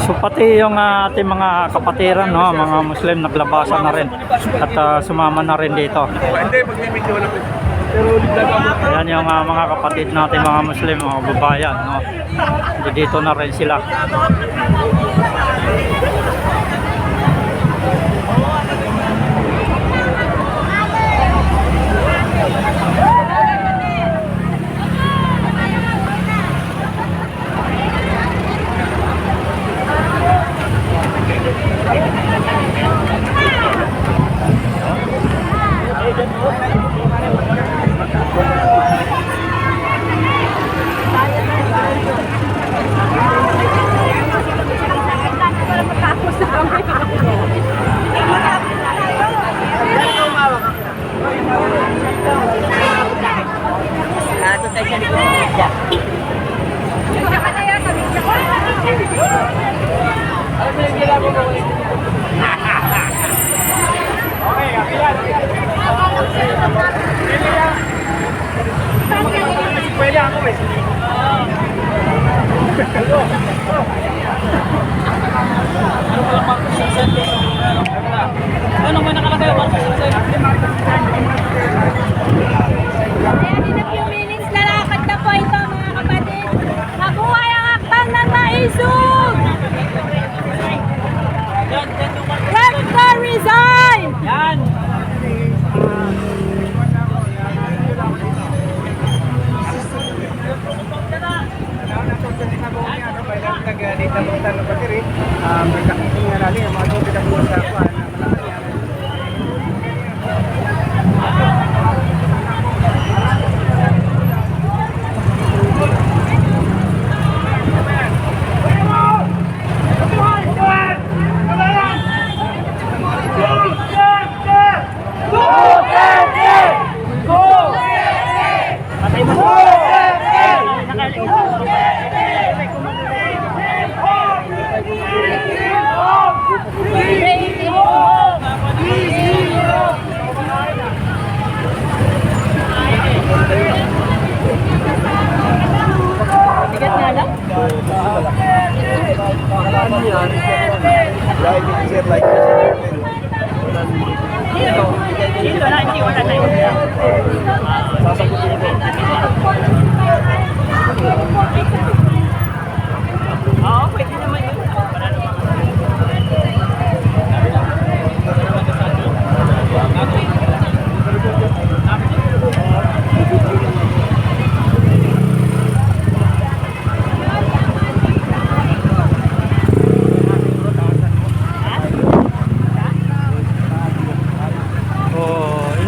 So pati yung ating mga kapatiran, no, mga Muslim naglabasan na rin at sumama na rin dito. Ayan yung mga kapatid natin mga Muslim, mga babayan, no. Dito na rin sila.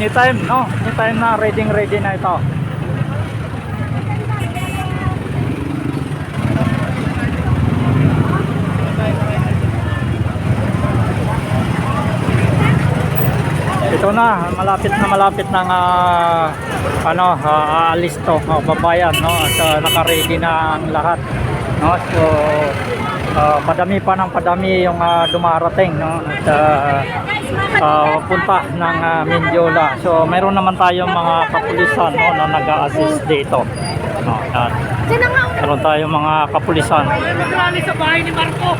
Anytime, no? Anytime na ready na ito. Ito na, malapit ng aalis to, babayan, no? At naka-ready na ang lahat, no? So padami pa ng padami yung dumarating, no? At punta ng Mindiola. So mayroon naman tayong mga kapulisan, no, na nag-a-assist dito, no? At meron tayong mga kapulisan. Nagrali sa bahay ni Marco.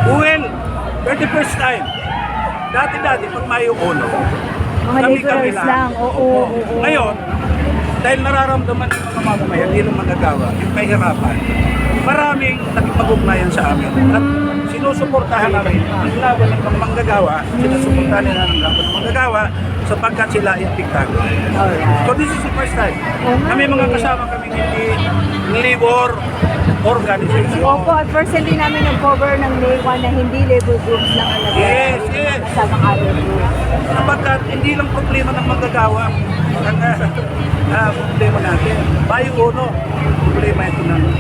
Well, for the first time. Dati-dati, pag may uno, mga laborers lang, oo. Ngayon, dahil nararamdaman ng mga mamamayan, hindi lang magagawa, yung kahirapan, maraming nakipag-ugnayan sa amin. At sinusuportahan namin ang laban ng mga manggagawa, sinusuportahan nila ng laban ng manggagawa, sapagkat sila yung piktago. So this is the first time. Kami mga kasama kaming hindi labor organization. Opo, at first hindi namin nag-cover ng May 1 na hindi labor groups lang ang Yes. kasamang other groups. Sapagkat lang problema ng manggagawa ang problema natin. Bayo uno, problema ito namin.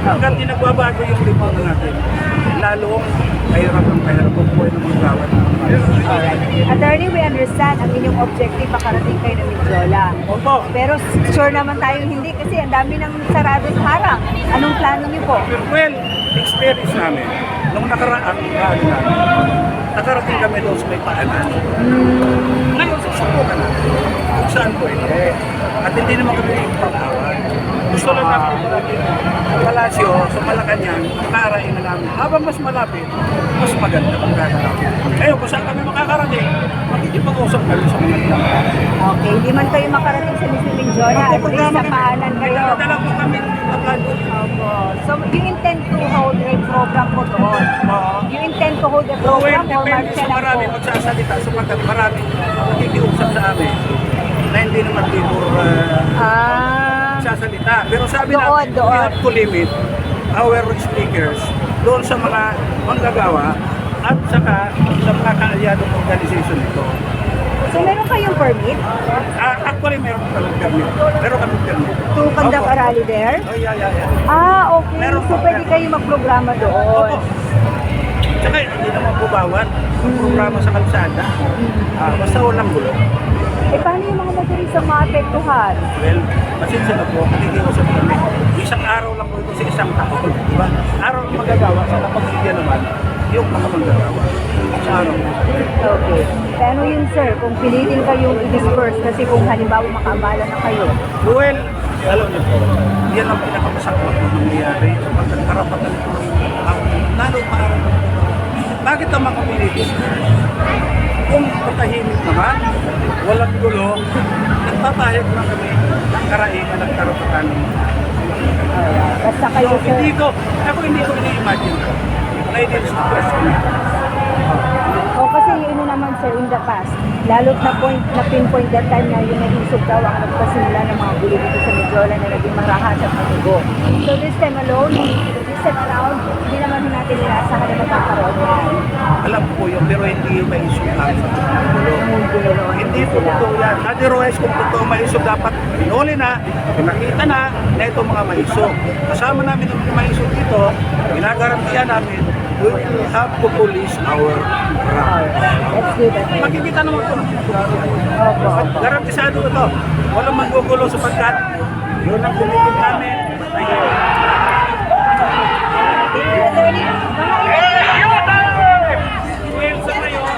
Hanggang di nagbabago yung lipunan natin, lalong kahirap ang buhay ng manggagawa. Alright. Attorney, we understand ang inyong objective makarating kayo ng Mindiola. Opo. Pero sure naman tayong hindi kasi ang dami ng sarado sa harang. Anong plano niyo po? Well, experience namin, nung nakaraang ano namin, nakarating kami doon sa may paanan. Ngayon, susubukan natin kung saan pwede. At hindi naman kami ipapawan. Gusto lang namin sa palasyo, sa Malacanang, nakarain na namin. Habang mas malapit, mas maganda ang gagawin. Ngayon, kung saan kami makakarating, makikipag-usap kami sa mga ilang. Okay, hindi man kayo makarating sa mismo Mindiola, at least sa paanan kayo. Nagdala po kami ng plano. Opo. So, you intend to hold a program po doon? You intend to hold a Well, program or depende sa marcha lang marami po? magsasalita sapagkat marami nakikiusap sa amin na hindi naman libur sasalita. Pero sabi Doon, natin, doon. we have to limit our speakers doon sa mga manggagawa at saka sa mga kaalyadong organization nito. So, meron kayong permit Actually, meron kami permit. Meron kami permit. to conduct a rally there? Oh, yeah. Okay. Meron So, po, pwede meron. kayo magprograma doon? Opo. Tsaka hindi naman po bawat ang programa sa kalsada. Basta walang gulo. Eh, paano yung mga motorisang maapektuhan? Well, pasensya na po, nakikiusap kami. Isang araw lang po ito sa isang taon. Diba? Araw ang magagawa, sa kapag-ibigyan naman, yung mga manggagawa. Sa araw na. Okay. Pero yun, sir, kung pilitin kayong i-disperse kasi kung halimbawa makaabala na kayo, Well, alam niyo po, yan ang pinakamasakot na nangyayari sa pagkakarapatan ito. Ang lalong maaaring bakit ang mga pilitis? Kung patahimik naman, walang gulo, nagpapahayag na kami ng karaingan ng karapatan. basta kayo, So, sir. hindi ko ini-imagine ko. Ladies and gentlemen. O kasi yun naman, sir, in the past, lalo't na pinpoint that time na yung nag-isog daw ang nagpasimula ng mga gulo dito sa Mindiola na naging marahas at matugo. So this time alone, this time around, hindi naman natin inaasahan na magkakaroon yan. Alam ko yun, pero hindi yung may issue lang. Yung gulo noon, Hindi po totoo yan. Otherwise, kung totoo may issue, dapat pinuli na, pinakita na itong mga may issue. Kasama namin ang mga may issue dito, ginagarantiyan namin, we will have to police our ground. Let's do that. Makikita naman po. Opo. Garantisado ito. Walang magugulo sapagkat yun ang commitment namin. Well, sa ngayon,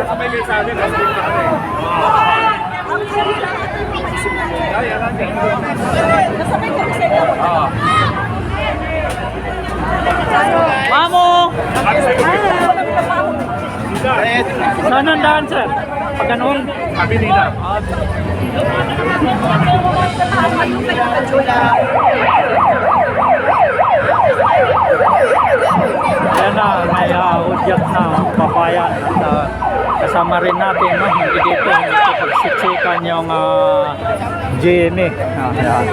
sabay kayo sa amin, nasa dito kami. Mamo! Saan ang daan, sir? Pag ganun? Abilida. Ayan na, may udyat na papayan. At kasama rin natin, no? Hindi dito, hindi ko pagsiksikan yung GMA. Ayan.